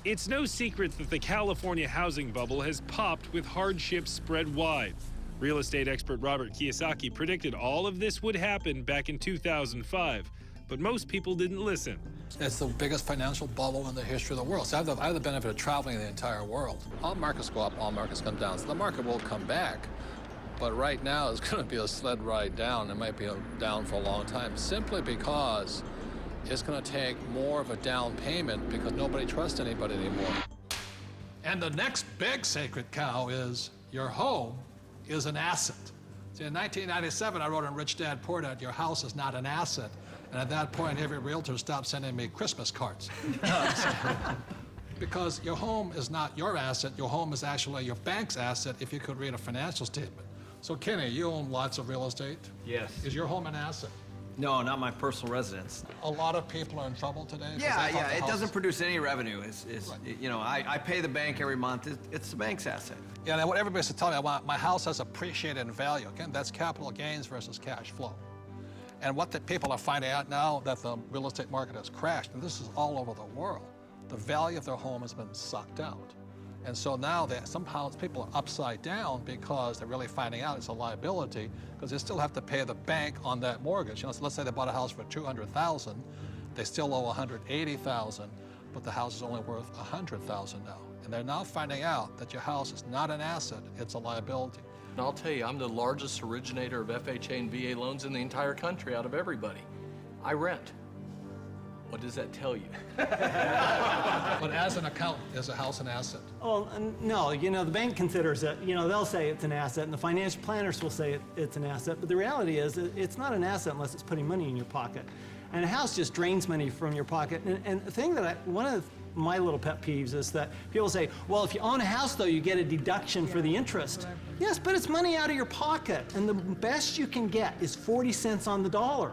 It's no secret that the California housing bubble has popped with hardships spread wide. Real estate expert Robert Kiyosaki predicted all of this would happen back in 2005, but most people didn't listen. It's the biggest financial bubble in the history of the world. So I have the benefit of traveling the entire world. All markets go up, all markets come down. So the market will come back. But right now, it's going to be a sled ride down. It might be down for a long time, simply because it's going to take more of a down payment because nobody trusts anybody anymore. And the next big sacred cow is your home is an asset. See, in 1997, I wrote in Rich Dad Poor Dad, your house is not an asset. And at that point, every realtor stopped sending me Christmas cards. Because your home is not your asset. Your home is actually your bank's asset if you could read a financial statement. So, Kenny, you own lots of real estate. Yes. Is your home an asset? No, not my personal residence. A lot of people are in trouble today. Yeah. It doesn't produce any revenue. Right. You know, I pay the bank every month. It's the bank's asset. Yeah, and what everybody's telling me, my house has appreciated in value. Again, that's capital gains versus cash flow. And what the people are finding out now that the real estate market has crashed, and this is all over the world, the value of their home has been sucked out. And so now somehow people are upside down because they're really finding out it's a liability because they still have to pay the bank on that mortgage. You know, so let's say they bought a house for $200,000, they still owe $180,000, but the house is only worth $100,000 now. And they're now finding out that your house is not an asset, it's a liability. And I'll tell you, I'm the largest originator of FHA and VA loans in the entire country out of everybody. I rent. What does that tell you? But as an accountant, is a house an asset? Well, no, you know, the bank considers it, you know, they'll say it's an asset, and the financial planners will say it's an asset, but the reality is it's not an asset unless it's putting money in your pocket. And a house just drains money from your pocket. And the thing that one of my little pet peeves is that people say, well, if you own a house, though, you get a deduction for the interest. Yes, but it's money out of your pocket, and the best you can get is 40 cents on the dollar.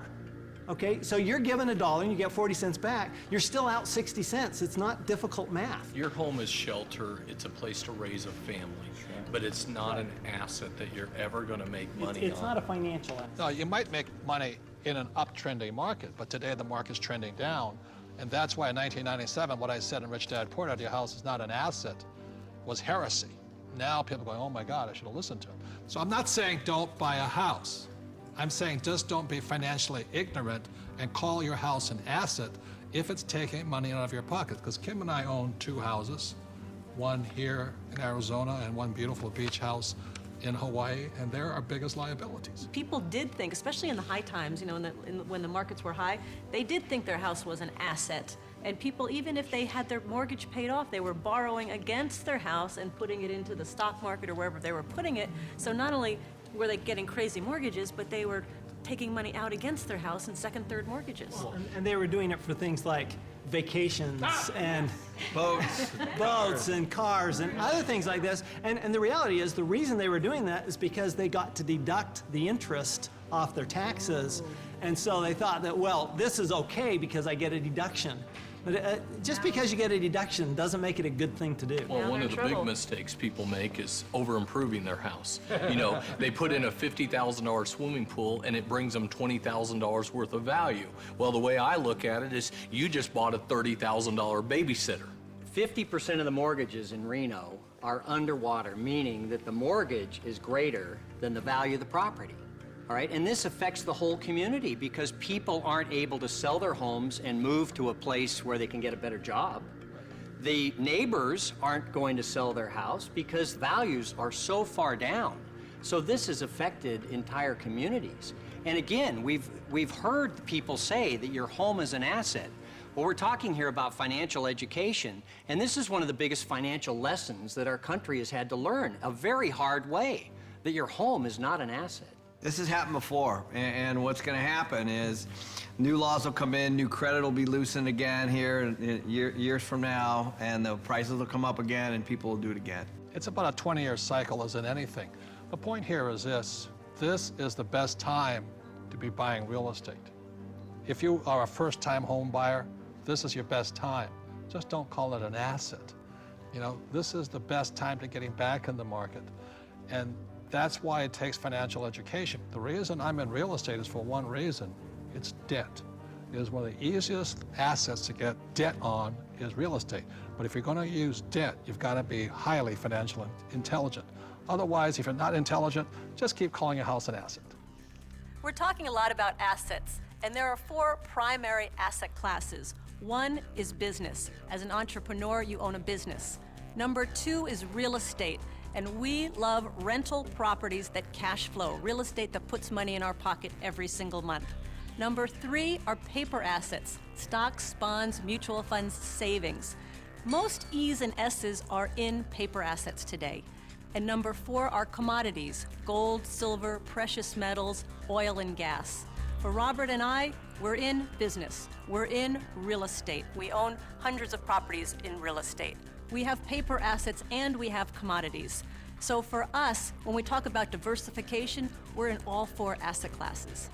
Okay, so you're given $1 and you get 40 cents back, you're still out 60 cents. It's not difficult math. Your home is shelter, it's a place to raise a family, but it's not an asset that you're ever going to make money on. It's not a financial asset. No, you might make money in an uptrending market, but today the market's trending down. And that's why in 1997, what I said in Rich Dad Poor Dad, your house is not an asset, was heresy. Now people are going, oh my God, I should have listened to him. So I'm not saying don't buy a house. I'm saying just don't be financially ignorant and call your house an asset if it's taking money out of your pocket. Because Kim and I own 2 houses, one here in Arizona and one beautiful beach house in Hawaii, and they're our biggest liabilities. People did think, especially in the high times, you know, when the markets were high, they did think their house was an asset. And people, even if they had their mortgage paid off, they were borrowing against their house and putting it into the stock market or wherever they were putting it. So not only were they getting crazy mortgages, but they were taking money out against their house in second, third mortgages. And they were doing it for things like vacations and boats and cars and other things like this. And the reality is the reason they were doing that is because they got to deduct the interest off their taxes. And so they thought that, well, this is okay because I get a deduction. But just because you get a deduction doesn't make it a good thing to do. Well, one of the big mistakes people make is over-improving their house. You know, they put in a $50,000 swimming pool and it brings them $20,000 worth of value. Well, the way I look at it is you just bought a $30,000 babysitter. 50% of the mortgages in Reno are underwater, meaning that the mortgage is greater than the value of the property. All right, and this affects the whole community because people aren't able to sell their homes and move to a place where they can get a better job. The neighbors aren't going to sell their house because values are so far down. So this has affected entire communities. And again, we've heard people say that your home is an asset. Well, we're talking here about financial education, and this is one of the biggest financial lessons that our country has had to learn, a very hard way, that your home is not an asset. This has happened before, and what's going to happen is new laws will come in, new credit will be loosened again here years from now, and the prices will come up again, and people will do it again. It's about a 20-year cycle as in anything. The point here is this is the best time to be buying real estate. If you are a first-time home buyer, this is your best time. Just don't call it an asset. You know, this is the best time to getting back in the market. And that's why it takes financial education. The reason I'm in real estate is for one reason, it's debt. is one of the easiest assets to get debt on is real estate. But if you're going to use debt, you've got to be highly financially intelligent. Otherwise, if you're not intelligent, just keep calling your house an asset. We're talking a lot about assets, and there are 4 primary asset classes. One is business. As an entrepreneur, you own a business. Number 2 is real estate, and we love rental properties that cash flow, real estate that puts money in our pocket every single month. Number 3 are paper assets, stocks, bonds, mutual funds, savings. Most E's and S's are in paper assets today. And number 4 are commodities, gold, silver, precious metals, oil and gas. For Robert and I, we're in business. We're in real estate. We own hundreds of properties in real estate. We have paper assets and we have commodities. So for us, when we talk about diversification, we're in all 4 asset classes.